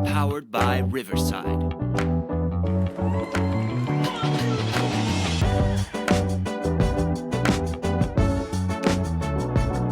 Powered by Riverside.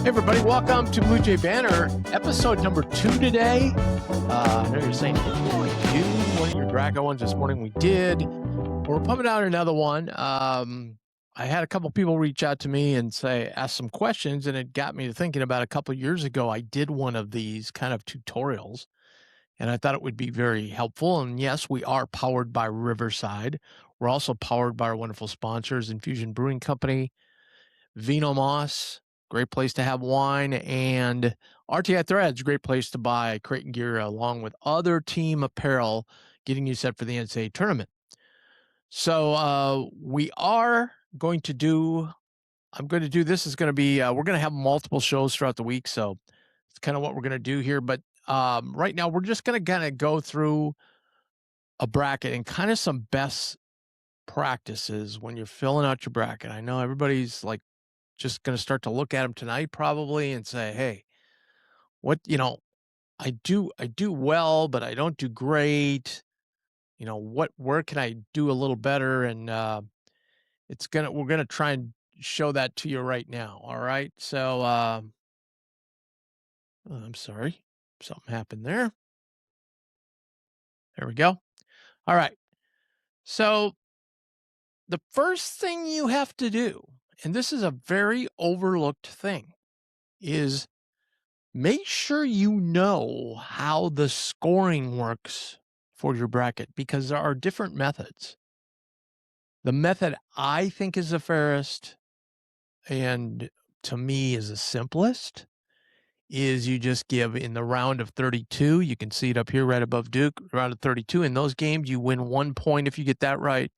Hey everybody, welcome to Blue Jay Banner, episode number 2 today. I know you're saying, do one of your Draco ones this morning. We did. We're pumping out another one. I had a couple people reach out to me and ask some questions, and it got me to thinking about a couple years ago. I did one of these kind of tutorials, and I thought it would be very helpful. And yes, we are powered by Riverside. We're also powered by our wonderful sponsors, Infusion Brewing Company, Vino Moss, great place to have wine, and RTI Threads, great place to buy Creighton gear along with other team apparel, getting you set for the NCAA tournament. So we are going to do, I'm going to do, this is going to be, we're going to have multiple shows throughout the week. So it's kind of what we're going to do here. But right now we're just going to kind of go through a bracket and kind of some best practices when you're filling out your bracket. I know everybody's like just going to start to look at them tonight probably and say, hey, what, I do well, but I don't do great. Where can I do a little better? And we're going to try and show that to you right now. All right. So, I'm sorry, something happened there. There we go. All right. So the first thing you have to do, and this is a very overlooked thing, is make sure you know how the scoring works for your bracket, because there are different methods. The method I think is the fairest and to me is the simplest is you just give in the round of 32. You can see it up here right above Duke, round of 32. In those games, you win 1 point if you get that right.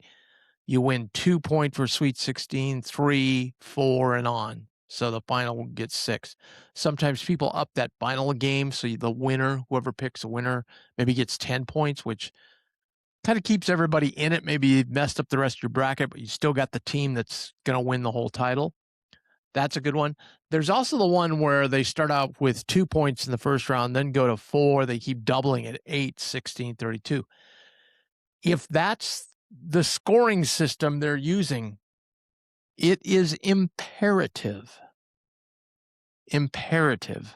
You win 2 points for Sweet 16, 3, 4, and on. So the final gets 6. Sometimes people up that final game, so the winner, whoever picks a winner, maybe gets 10 points, which kind of keeps everybody in it. Maybe you messed up the rest of your bracket, but you still got the team that's going to win the whole title. That's a good one. There's also the one where they start out with 2 points in the first round, then go to 4. They keep doubling it, 8, 16, 32. If that's the scoring system they're using, it is imperative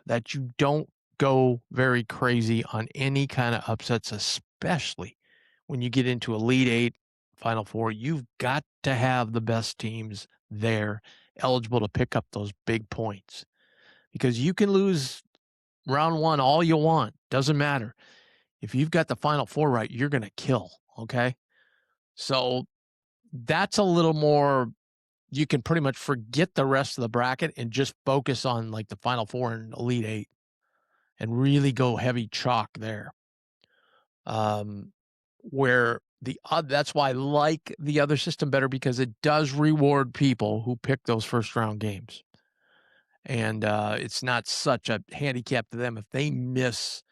that you don't go very crazy on any kind of upsets, especially when you get into Elite 8, Final 4. You've got to have the best teams there eligible to pick up those big points, because you can lose round 1 all you want. Doesn't matter. If you've got the Final 4 right, you're going to kill. Okay. So that's a little more, you can pretty much forget the rest of the bracket and just focus on like the Final 4 and Elite 8 and really go heavy chalk there. Where that's why I like the other system better, because it does reward people who pick those first round games. And it's not such a handicap to them. If they miss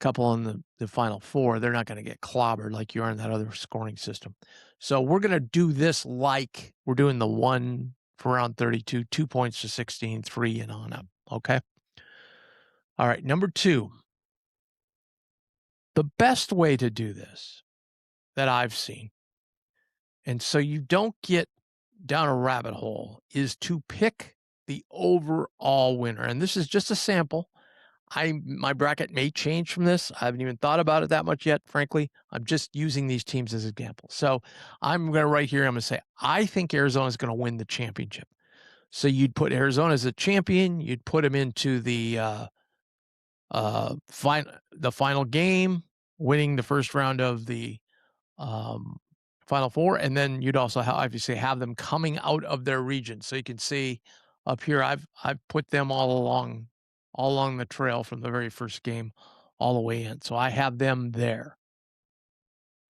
a couple on the Final 4, they're not going to get clobbered like you are in that other scoring system. So we're going to do this like we're doing the one for round 32, 2 points to 16, 3 and on up. Okay. All right. Number 2, the best way to do this that I've seen, and so you don't get down a rabbit hole, is to pick the overall winner. And this is just a sample. My bracket may change from this. I haven't even thought about it that much yet, frankly. I'm just using these teams as examples. So I'm going to I'm going to say, I think Arizona is going to win the championship. So you'd put Arizona as a champion. You'd put them into the final game, winning the first round of the Final 4. And then you'd also obviously have them coming out of their region. So you can see up here, I've put them all along the trail from the very first game all the way in. So I have them there.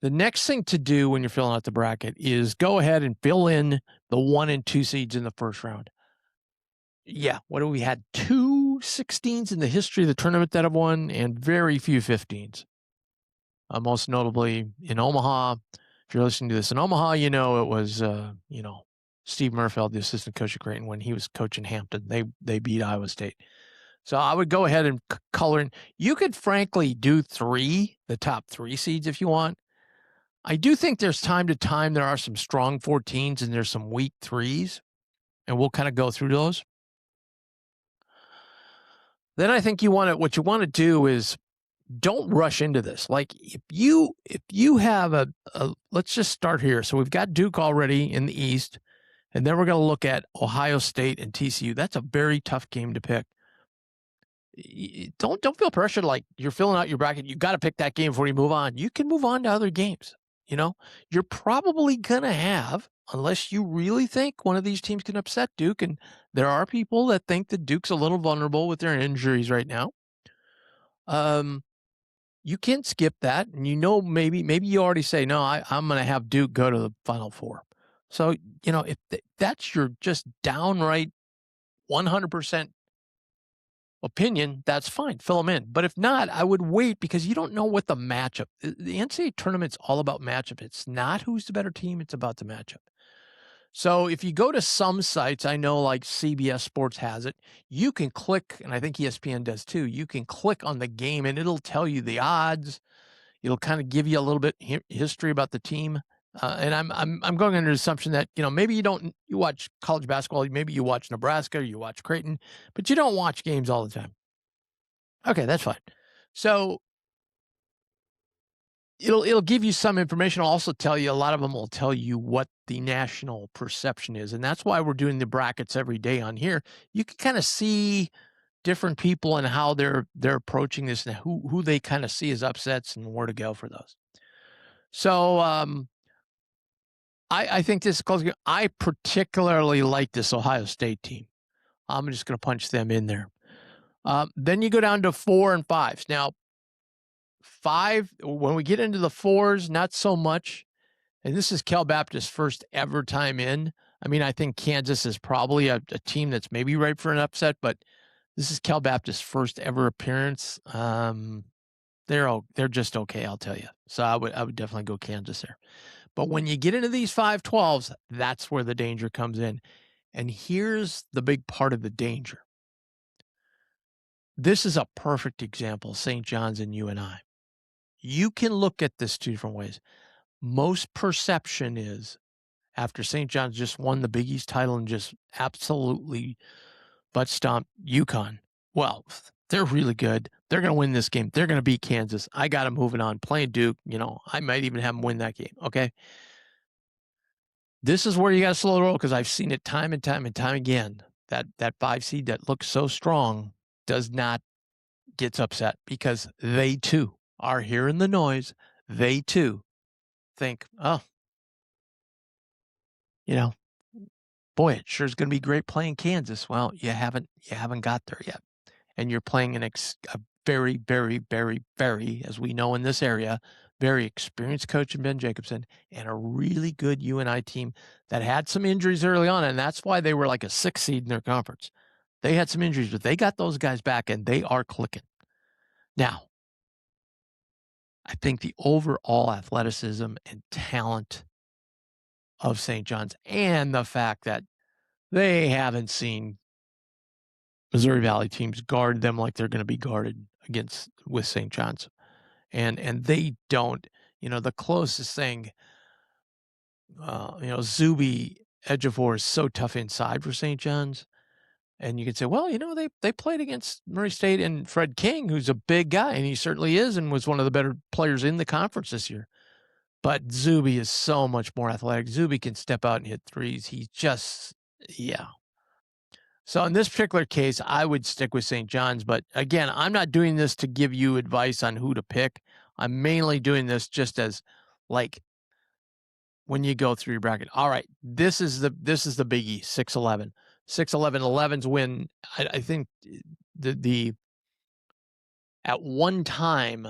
The next thing to do when you're filling out the bracket is go ahead and fill in the 1 and 2 seeds in the first round. Yeah, what do we had? 2 16s in the history of the tournament that have won, and very few 15s. Most notably in Omaha. If you're listening to this in Omaha, it was, Steve Murfeld, the assistant coach at Creighton, when he was coaching Hampton. They beat Iowa State. So I would go ahead and color in. You could frankly do the top 3 seeds if you want. I do think there's time to time there are some strong 14s and there's some weak 3s, and we'll kind of go through those. Then I think what you want to do is don't rush into this. Like if you have let's just start here. So we've got Duke already in the East, and then we're going to look at Ohio State and TCU. That's a very tough game to pick. Don't feel pressured like you're filling out your bracket. You got to pick that game before you move on. You can move on to other games. You're probably going to have, unless you really think one of these teams can upset Duke, and there are people that think that Duke's a little vulnerable with their injuries right now. You can't skip that, and maybe you already say, no, I'm going to have Duke go to the Final Four. So, if that's your just downright 100% opinion, that's fine. Fill them in. But if not, I would wait because you don't know what the matchup. The NCAA tournament's all about matchup. It's not who's the better team. It's about the matchup. So if you go to some sites, I know like CBS Sports has it, you can click, and I think ESPN does too, you can click on the game and it'll tell you the odds. It'll kind of give you a little bit history about the team. And I'm going under the assumption that, maybe you watch college basketball, maybe you watch Nebraska, or you watch Creighton, but you don't watch games all the time. Okay, that's fine. So it'll give you some information. It'll also tell you, a lot of them will tell you what the national perception is. And that's why we're doing the brackets every day on here. You can kind of see different people and how they're approaching this and who they kind of see as upsets and where to go for those. So I think this is close. I particularly like this Ohio State team. I'm just going to punch them in there. Then you go down to 4 and 5s. Now, 5, when we get into the 4s, not so much. And this is Cal Baptist's first ever time in. I mean, I think Kansas is probably a team that's maybe ripe for an upset, but this is Cal Baptist's first ever appearance. They're just okay, I'll tell you. So I would definitely go Kansas there. But when you get into these 5-12s, that's where the danger comes in. And here's the big part of the danger. This is a perfect example, St. John's and UNI. You can look at this 2 different ways. Most perception is, after St. John's just won the Big East title and just absolutely butt stomped UConn, well, they're really good. They're going to win this game. They're going to beat Kansas. I got them moving on. Playing Duke, I might even have them win that game, okay? This is where you got to slow the roll because I've seen it time and time and time again. That 5 seed that looks so strong gets upset because they too are hearing the noise. They too think, oh, boy, it sure is going to be great playing Kansas. Well, you haven't got there yet, and you're playing a very, very, very, very, as we know in this area, very experienced coach in Ben Jacobson, and a really good UNI team that had some injuries early on, and that's why they were like a 6 seed in their conference. They had some injuries, but they got those guys back, and they are clicking. Now, I think the overall athleticism and talent of St. John's and the fact that they haven't seen Missouri Valley teams guard them like they're going to be guarded with St. John's. And they don't, the closest thing, Zuby Ejiofor is so tough inside for St. John's. And you could say, well, they played against Murray State and Fred King, who's a big guy, and he certainly is and was one of the better players in the conference this year. But Zuby is so much more athletic. Zuby can step out and hit threes. He's just, yeah. So in this particular case, I would stick with St. John's. But again, I'm not doing this to give you advice on who to pick. I'm mainly doing this just as like when you go through your bracket. All right, this is the biggie, 6-11. 6-11, 11s win. I think the at one time,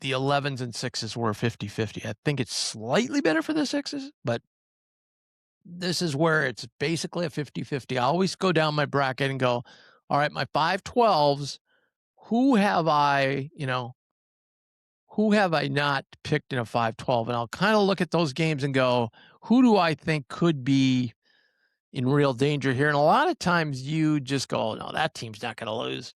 the 11s and 6s were 50-50. I think it's slightly better for the 6s, but this is where it's basically a 50-50. I always go down my bracket and go, all right, my 5-12s, who have I not picked in a 5-12? And I'll kind of look at those games and go, who do I think could be, in real danger here. And a lot of times you just go, no, that team's not going to lose.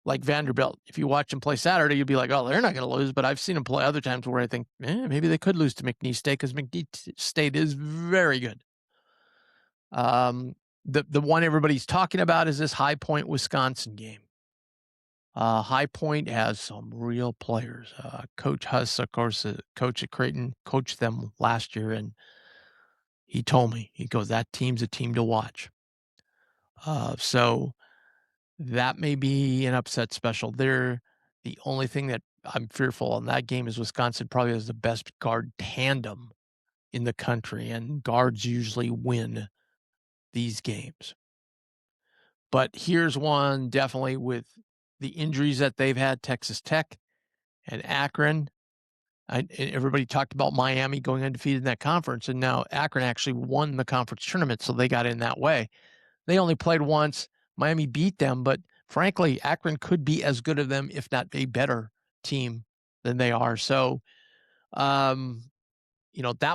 Like Vanderbilt, if you watch them play Saturday, you'll be like, oh, they're not going to lose. But I've seen them play other times where I think, maybe they could lose to McNeese State because McNeese State is very good. The one everybody's talking about is this High Point, Wisconsin game. High Point has some real players. Coach Huss, of course, coach at Creighton, coached them last year, and he told me, he goes, that team's a team to watch. So that may be an upset special. The only thing that I'm fearful on that game is Wisconsin probably has the best guard tandem in the country, and guards usually win these games. But here's one definitely with the injuries that they've had, Texas Tech and Akron. Everybody talked about Miami going undefeated in that conference, and now Akron actually won the conference tournament, so they got in that way. They only played once. Miami beat them, but frankly, Akron could be as good of them, if not a better team than they are. So, that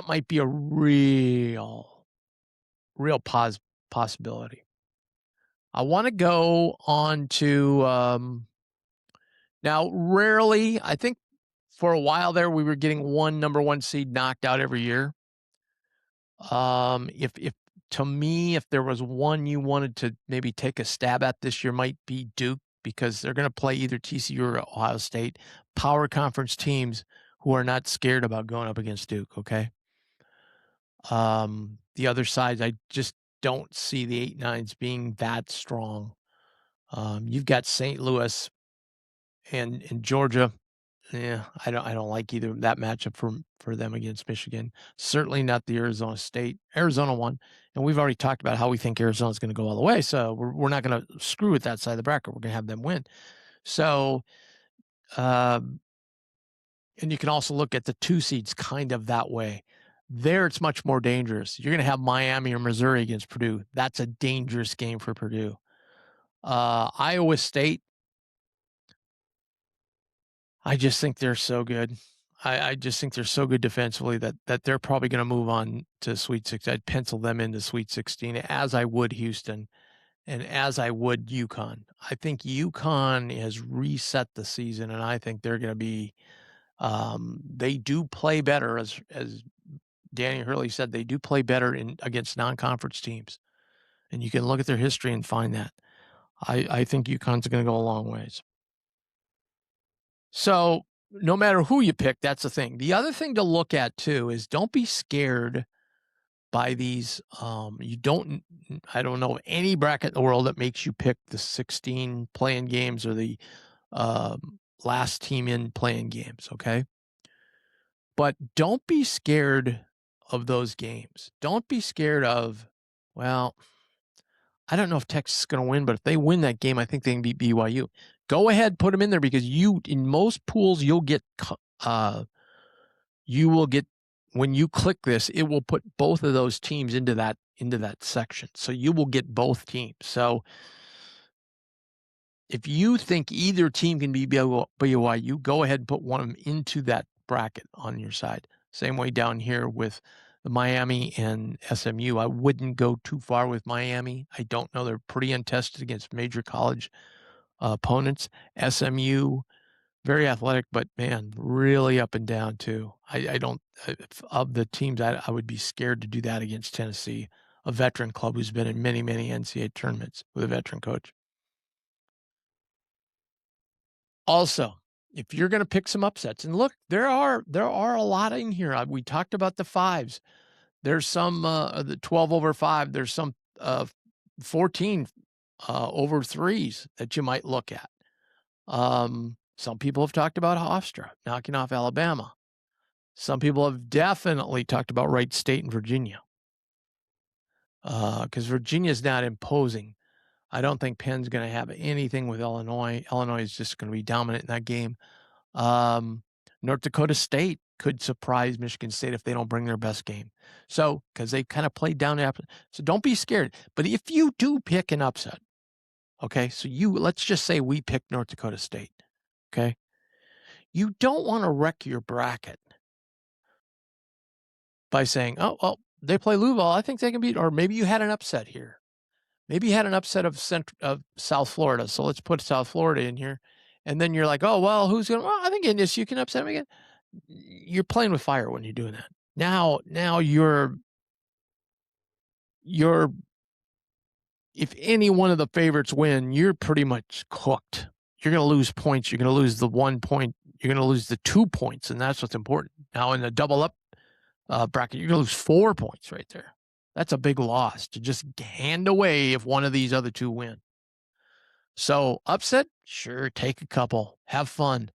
might be a real possibility. I want to go on to now. Rarely, I think for a while there, we were getting one number one seed knocked out every year. If to me, if there was one you wanted to maybe take a stab at this year, might be Duke, because they're going to play either TCU or Ohio State, power conference teams who are not scared about going up against Duke. Okay. The other side, I just don't see the 8-9s being that strong. You've got St. Louis and Georgia. Yeah, I don't like either that matchup for them against Michigan. Certainly not the Arizona State. Arizona won, and we've already talked about how we think Arizona's going to go all the way. So we're not going to screw with that side of the bracket. We're going to have them win. So, and you can also look at the 2 seeds kind of that way. There, it's much more dangerous. You're going to have Miami or Missouri against Purdue. That's a dangerous game for Purdue. Iowa State, I just think they're so good. I just think they're so good defensively that they're probably going to move on to Sweet 16. I'd pencil them into Sweet 16, as I would Houston and as I would UConn. I think UConn has reset the season, and I think they're going to be they do play better, as Danny Hurley said, they do play better against non-conference teams. And you can look at their history and find that. I think UConn's going to go a long ways. So no matter who you pick, that's the thing. The other thing to look at too is don't be scared by these. I don't know of any bracket in the world that makes you pick the 16 playing games or the last team in playing games. Okay. But don't be scared of those games. Don't be scared of, well, I don't know if Texas is going to win, but if they win that game, I think they can beat BYU. Go ahead, put them in there, because in most pools, you will get, when you click this, it will put both of those teams into that section. So you will get both teams. So if you think either team can be BYU, go ahead and put one of them into that bracket on your side. Same way down here with the Miami and SMU. I wouldn't go too far with Miami. I don't know. They're pretty untested against major college opponents. SMU, very athletic, but man, really up and down too. I don't, of the teams, I would be scared to do that against Tennessee, a veteran club who's been in many, many NCAA tournaments with a veteran coach. Also, if you're going to pick some upsets, and look, there are a lot in here. We talked about the 5s. There's some the 12 over 5. There's some 14 over 3s that you might look at. Some people have talked about Hofstra knocking off Alabama. Some people have definitely talked about Wright State and Virginia, because Virginia's not imposing. I don't think Penn's going to have anything with Illinois. Illinois is just going to be dominant in that game. North Dakota State could surprise Michigan State if they don't bring their best game. So, because they kind of played down after. So don't be scared. But if you do pick an upset, okay, so let's just say we pick North Dakota State, okay? You don't want to wreck your bracket by saying, oh, well, they play Louisville. I think they can beat, or maybe you had an upset here. Maybe you had an upset of South Florida. So let's put South Florida in here. And then you're like, oh, well, who's going to, well, I think you can upset them again. You're playing with fire when you're doing that. Now you're, if any one of the favorites win, you're pretty much cooked. You're going to lose points. You're going to lose the 1 point. You're going to lose the 2 points. And that's what's important. Now in the double up bracket, you're going to lose 4 points right there. That's a big loss to just hand away if one of these other two win. So upset, sure, take a couple, have fun.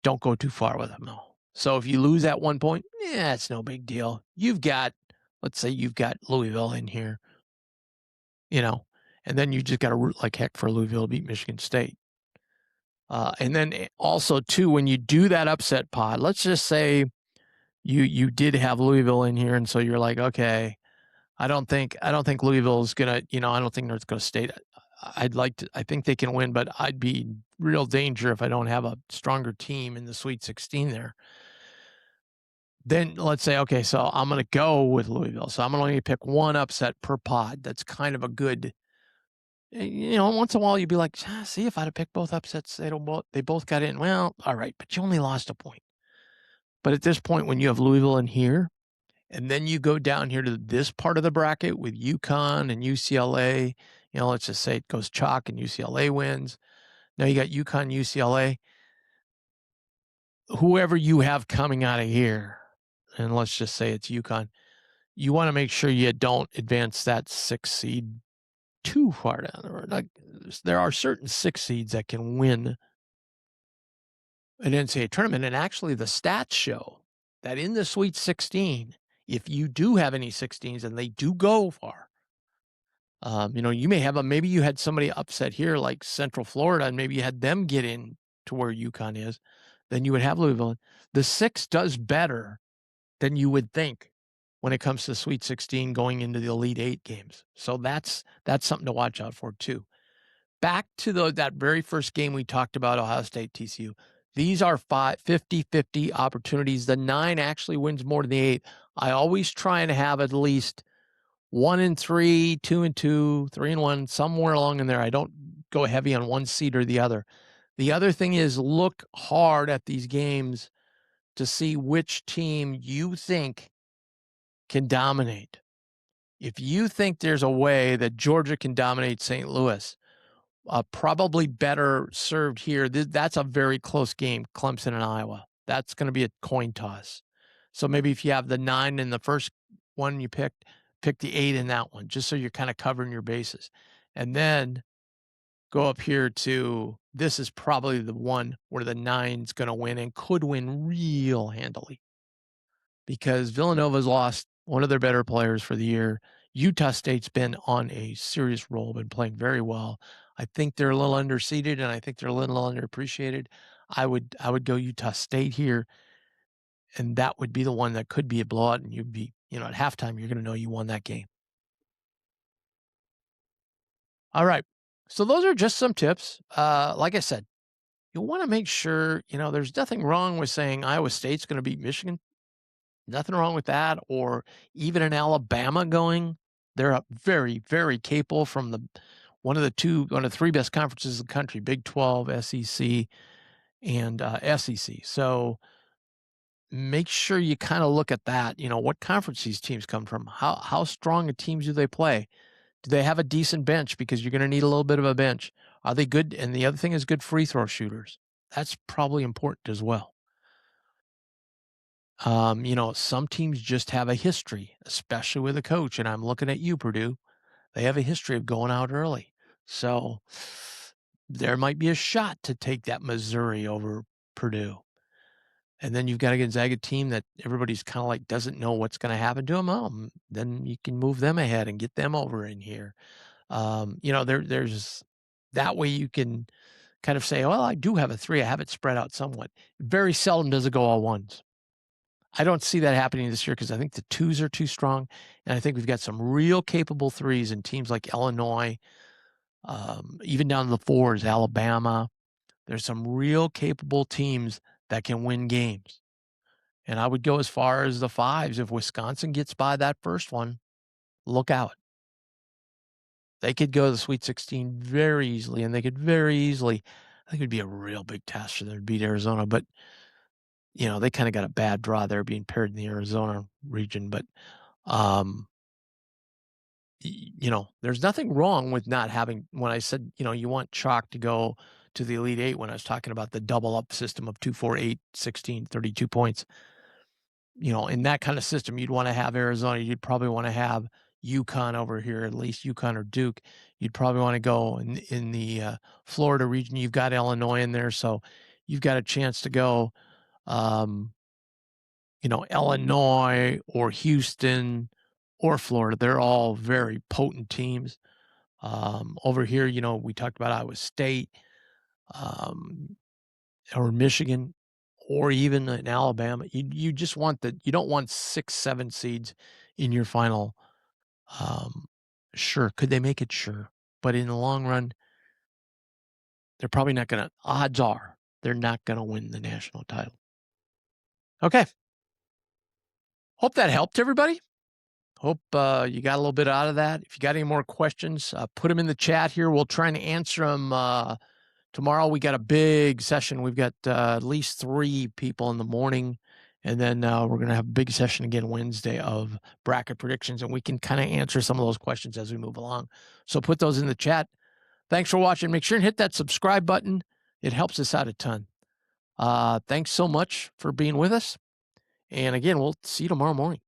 Don't go too far with them though. So if you lose at 1 point, it's no big deal. Let's say you've got Louisville in here, and then you just got to root like heck for Louisville to beat Michigan State. And then also too, when you do that upset pod, let's just say you did have Louisville in here, and so you're like, okay, I don't think Louisville's gonna, I don't think North Dakota State. I think they can win, but I'd be in real danger if I don't have a stronger team in the Sweet 16 there. Then let's say, okay, so I'm going to go with Louisville. So I'm going to only pick one upset per pod. That's kind of a good, once in a while you'd be like, see, if I'd have picked both upsets, they both got in. Well, all right, but you only lost a point. But at this point, when you have Louisville in here, and then you go down here to this part of the bracket with UConn and UCLA, let's just say it goes chalk and UCLA wins. Now you got UConn, UCLA. Whoever you have coming out of here, and let's just say it's UConn, you want to make sure you don't advance that 6 seed too far down the road. Like, there are certain 6 seeds that can win an NCAA tournament, and actually the stats show that in the Sweet 16, if you do have any 16s and they do go far, you may have maybe you had somebody upset here like Central Florida, and maybe you had them get in to where UConn is, then you would have Louisville. The 6 does better than you would think when it comes to Sweet 16 going into the Elite 8 games. So that's something to watch out for too. Back to that very first game we talked about, Ohio State, TCU. These are 50-50 opportunities. The 9 actually wins more than the 8. I always try and have at least 1-3, 2-2, 3-1, somewhere along in there. I don't go heavy on one seed or the other. The other thing is look hard at these games to see which team you think can dominate. If you think there's a way that Georgia can dominate St. Louis, probably better served here. That's a very close game, Clemson and Iowa. That's going to be a coin toss. So maybe if you have the 9 in the first one you pick the 8 in that one, just so you're kind of covering your bases. And then go up here to, this is probably the one where the 9's going to win and could win real handily. Because Villanova's lost one of their better players for the year. Utah State's been on a serious roll, been playing very well. I think they're a little underseeded, and I think they're a little underappreciated. I would go Utah State here, and that would be the one that could be a blowout, and you'd be, at halftime, you're going to know you won that game. All right. So those are just some tips. Like I said, you'll want to make sure, there's nothing wrong with saying Iowa State's going to beat Michigan. Nothing wrong with that. Or even in Alabama going, they're very, very capable from one of the 3 best conferences in the country, Big 12, SEC, and SEC. So make sure you kind of look at that. What conference these teams come from? How strong a teams do they play? Do they have a decent bench? Because you're going to need a little bit of a bench. Are they good? And the other thing is good free throw shooters. That's probably important as well. Some teams just have a history, especially with a coach. And I'm looking at you, Purdue. They have a history of going out early. So there might be a shot to take that Missouri over Purdue. And then you've got a Gonzaga team that everybody's kind of like doesn't know what's going to happen to them. Then you can move them ahead and get them over in here. There's that way you can kind of say, well, I do have a 3. I have it spread out somewhat. Very seldom does it go all 1s. I don't see that happening this year because I think the 2s are too strong. And I think we've got some real capable 3s in teams like Illinois, even down to the 4s, Alabama. There's some real capable teams that can win games. And I would go as far as the 5s. If Wisconsin gets by that first one, look out. They could go to the Sweet 16 very easily, and they could very easily, I think it'd be a real big task for them to beat Arizona, but they kind of got a bad draw there being paired in the Arizona region. But, there's nothing wrong with not having, when I said, you want chalk to go to the Elite Eight, when I was talking about the double up system of 2, 4, 8, 16, 32 points, in that kind of system, you'd want to have Arizona. You'd probably want to have UConn over here, at least UConn or Duke. You'd probably want to go in the Florida region. You've got Illinois in there, so you've got a chance to go, Illinois or Houston or Florida. They're all very potent teams. Over here, we talked about Iowa State, or Michigan, or even in Alabama. You just want you don't want 6, 7 seeds in your final. Sure, could they make it? Sure, but in the long run, they're probably not going to. Odds are they're not going to win the national title. Okay. Hope that helped everybody. Hope you got a little bit out of that. If you got any more questions, put them in the chat here. We'll try and answer them tomorrow. We got a big session. We've got at least 3 people in the morning, and then we're going to have a big session again Wednesday of bracket predictions, and we can kind of answer some of those questions as we move along. So put those in the chat. Thanks for watching. Make sure and hit that subscribe button. It helps us out a ton. Thanks so much for being with us. And again, we'll see you tomorrow morning.